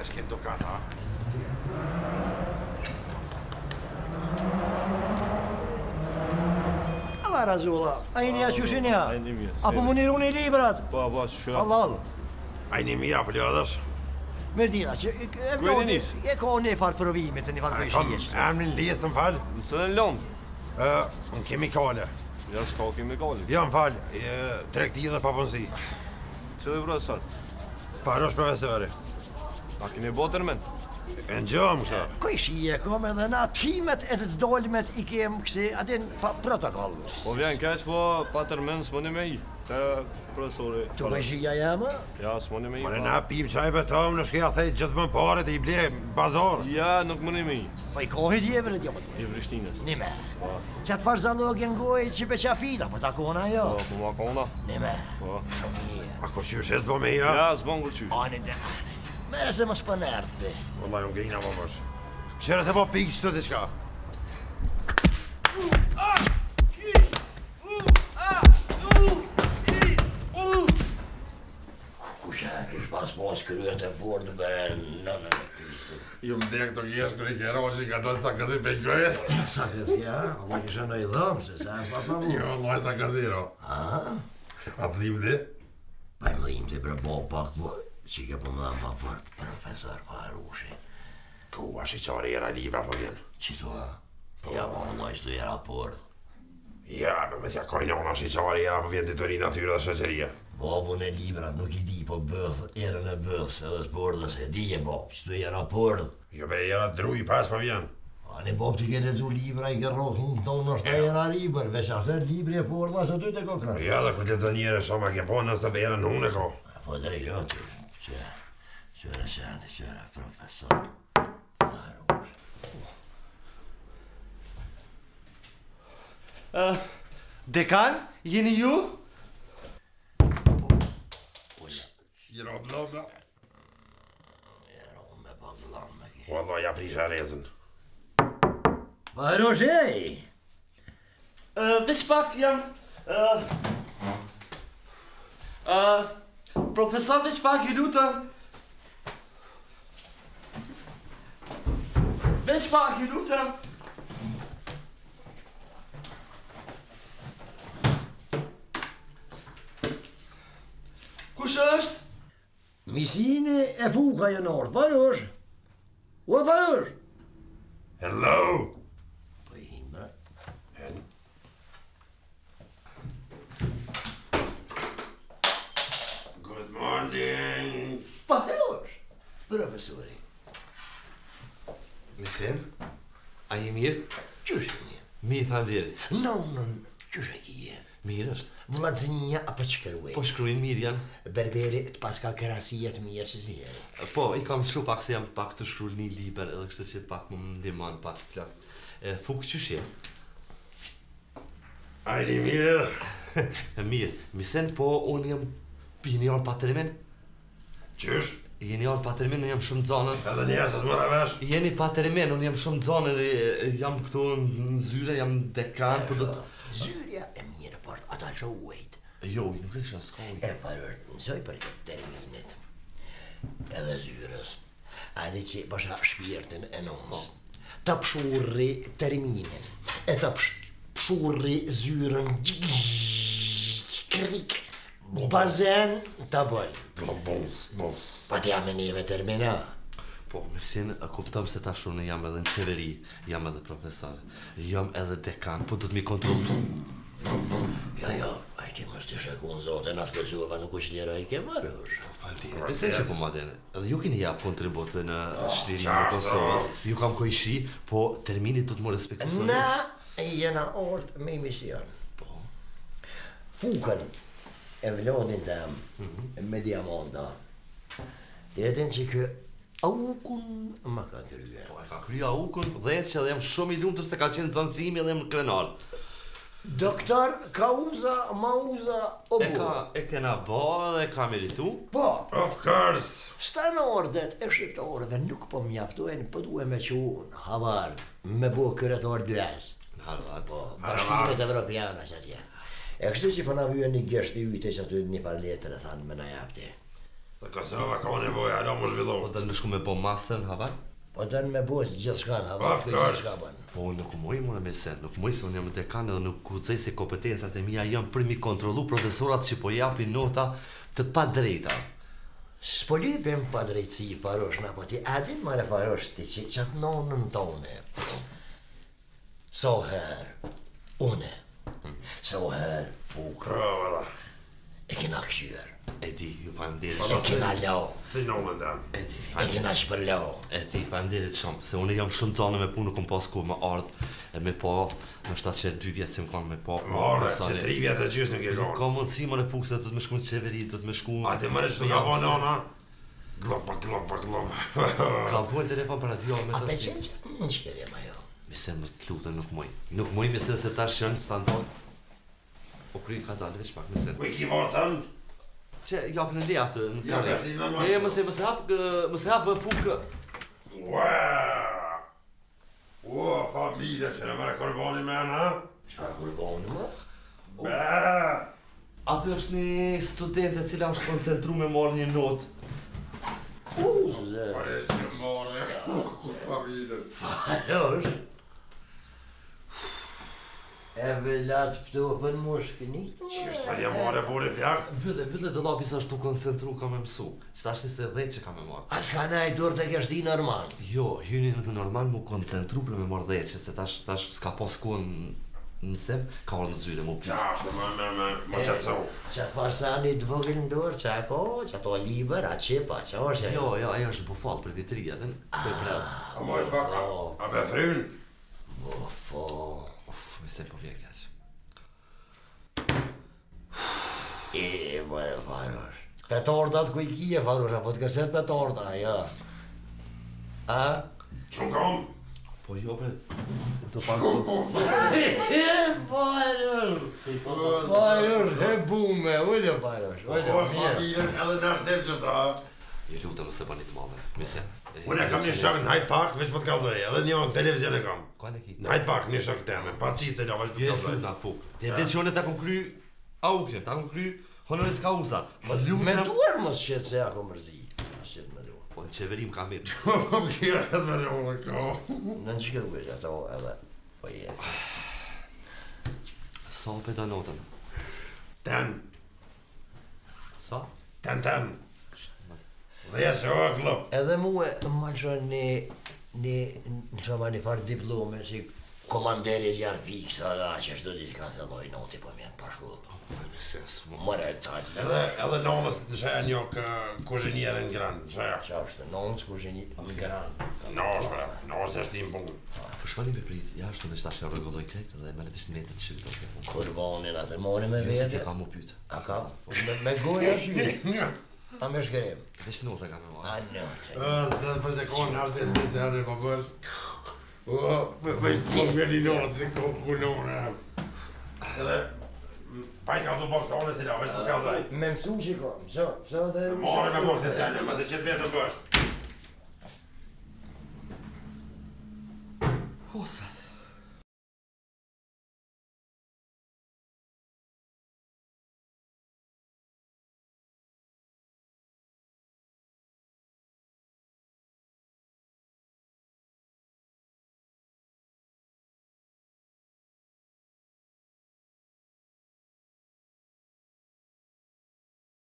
Kesken toccata. Allah razı ola. Aynı yaşıyorsun ya. Aynı mı? Apo Muniruni librat. Baba şu. Allah Allah. Eine mia förlöders. Merdi açı. Gweninis. Jag kan ne far provimet ni var Kom, kösjes. ämnen lest en fall. Så en lång. En kemikalie. Jag ska med gal. Ja, en fall. Direktiven på bensin. Så det bra så. Paros professor. Backen i båten men. En jam, så. Kösje kom en na teamet ett dolmet ikem kse aden protokoll. Och vi enkas på Pattermans små mig. Det professor. Tu kösje jama? Ja, små mig. Men en appie schijben toon, dan scheelt hij just mijn paard, die bleef bazar. Ja, nog små mig. Oj kohe die väl det. I Pristinas. Nime. Chat var zalogen goi ci be chapila på takona Ja, jo. på Makona. Nime. Ja. Akko sjus på mig, ja. Ja, smångurtjus. Ane de. Men se mas panerte. Wallahi, om geen avonds. Kör se på pigst, det ska. Kušakis pas poskriuote Ford Brennan. Jo, men det toch eerst kun ik hier als ik had dat zakken zin ben geweest. Sakas ja, Allah je zijn ei lamse, sans pas na bu. Jo, nooit zakken zero. Ah, Aplim de. beim lim de brabo pak bu. Siga på mamma för professor Farouche. Koa sig så era livet på igen. Citoa. Ja, man måste göra på. Ja, men jag kan inte ordna sig så era på igen till Torino natura svetseria. Babon är livrädd nog i på böf, är den en böf, eller spårda sig, det är bab, du göra på. Jag ber era droj pass på igen. Han är bab tycker det så livrädd, jag rör hon någon stjärna riber, väl så att livrädd på det så du det går. Ja, då kunde det ner som jag på nästa ber en hon ko. För det gör du. Köra sen, köra professor. Dekan, yeni you? Fyra blabla. Wallahi, jag prisar resan. Vadå tjej? Vispak, Jan. Professor Vispak, Hiluta. Vispak, Hiluta. Kusust? Missine är foga i norr. Vadå? Vad vadå? Hello. På himla. Good morning. Vadå? Professor. Listen, Ayemir, Чушение. mi thadir. Non, чушение. Mirest. Vladzenia apachkarwe. Po shkruin mir Jan. Berberi het Pascal Karasiet meer te zien. Po, ik kan zo pak se jam pak te shkruin ni liber elkste se pak mum de man pak klart. Fuk tjushe. Eine mir. Mir, mi sen po uniam pinior patrimen. Tjus. Jeni al patrimen jam shumë zonën. Edhe njerëz s'mora vesh. Jeni patrimen, unë jam shumë zonën, jam këtu në zyre, jam dekan, po do të... Zyria är mer fart att han så wait. Jo, nuk e shas skoj. För så är det terminet. Eller zyres. Hade che bara spirten en ons. Tapshurri terminen. Tapshurri zyren. Krik. Bazen taboj. Bom. Vad jag men i termina. Po, me sin, kuptom se tash unë jam edhe në qeveri, jam edhe profesor, jam edhe dekan, po do të mi kontrollu. Ja, ajti måste sjekkon zoten att ska sova nu kuslera i kemarur. Falti, pse që po madene, edhe ju keni jap kontributin në shlirimin e Kosovës, ju kam kojshi, po terminit do të më respektu Na, jena ord med mission. Foken en vlodin tam med diamonda. Det är den që aukun ma ka kryer. Po, e ka krya ukun, dhe që edhe jam shumë i lumtur se ka qenë zonësimi edhe jam krenar. Doktor Mauza Obu. E kena ba dhe ka meritu. Po, Of course. stanordet e shqiptarëve nuk po mjaftojnë, po duhet me qunë Havard, me bo kurator dyes. Në Harvard. Po, bashkimet evropiana që atje. E kështu që po na vjen një gjesht i yte që aty një far letër e thanë me na japte. Dhe Kosova ka nevojë, alo më Po zhvillohu. dënë me shku me bo master në Havar? Po të në me bosë gjithë shka në hava, Of këtë course. shka banë. Po unë nuk muj më me sen, nuk muj se unë jam dekan edhe nuk kucej se kompetencat e mia janë për mi kontrollu profesorat që po japin nota të pa drejta. S'po lypim pa drejtësi Farosh na po ti adin mare Farosh ti që qatë nonën tone. So herë, une, so herë, fukë, Valla. e kina këshyër, E di, ju e faleminderit. kina lau, Si nonën tem. E di, e kina shpërlau. E di, faleminderit shumë, se unë jam shumë zane me punë, nuk kom pas ku me ardhë e me po, në shtatë që 2 vjetë se më kanë me po. Marrë, që 3 vjetë e gjysë nuk e Nuk konë. ka mundësi më në fukë se do të më shku në qeveri, do të më shku... A te mërë që të ka po nona? Glopa. Ka buen telefon për radio, me A sa pe shti. qenë që në shkerim ajo. Mise më të lutë, nuk muj. Nuk muj, mise se tash janë standard. Po kry ka dalë veç pak, mise. Ku i ki vartën? Që japë në le atë, në Ja, kare. ka si normal. Mëse hapë fukë. Ua! Ua, familje që në mërë korboni me në, ha? Shfar kurbonë më? Be! Aty është një studente cila është koncentru me marrë një notë. Zë, Pare që në mërë, familje. Farosh. E velat ftofën mushkënit. Qështë pa jam mërë bure pjak? Bëlle dhe lapi sa është tu koncentru ka me mësu. Që ta është se 10 që ka me marrë. As ka na e dur të kesh di normal. Jo, hyni në normal mu koncentru për me marrë 10 që se tash s'ka pas kohën në mësim, ka orë në zyre mu pjak. Qashtë më qëtëso. Që farsani të vogël në dorë, që ako, që ato liber, a qipa, që është Jo, ajo është bufal për vitria, dhe për bredë. A mojë pak, a be fryn? Bufo. Uf, me se po vjen kaq. Bërë Farosh. Petordat ku i kije Farosh, apo të kërset petorda, ja. A? Që kom? Po jo, bre, të pak të... Farosh! Farosh, he bume, ullë Farosh, O, familje, edhe nërsem që shta. Je lutem se bëni të madhe, me se. Unë e kam një shok në Hyde Park, veç për të kallëzoj, edhe një në televizion e kam. Ka në ki? Në Hyde Park një shok teme, pa qisë e la, veç për Je të të kallëzoj. nga fuk. Ti e që unë ta kom kry aukën, ta kom kry honoris causa. Me duar më shqetë se ako mërzi. Shqetë me duar. Po në qeverim ka mirë. Po më kira këtë me në ko. Në në shkët bëjt ato edhe, po jesë. Sa pe do notën? Ten, Sa? ten. Dhe jesë o klop. Edhe mu e më qënë në qëma një farë diplome si komanderi zjarë fiksa dhe që shdo diçka se loj noti po mjenë pashkullë. Me sens, mo. Mëre e talë. Edhe nonës të shaja një kuzhinjerën gran, shaja. Qa është nënës ku zhini më granë. Nonës e shtim punë. Po shkoni me prit, jashtë në shtash e rregulloj krejt dhe me lëvish metet të shqytë. Kurbonin atë mori me Jo se vete. ke ka mu pyt. A ka? Me goja shyri. A me shkerim. Vesh notë ka me marrë. A nëte. Së për që konë nërëse pëse se janë e pa bërë. Me shtë po më një notë, se ku nërë. Edhe, pa i ka të bokës të onë si la, veç për kallëzaj. Me mësu që ka, mëso dhe... More me bokës e se janë, mëse qëtë vetëm bështë. Hosa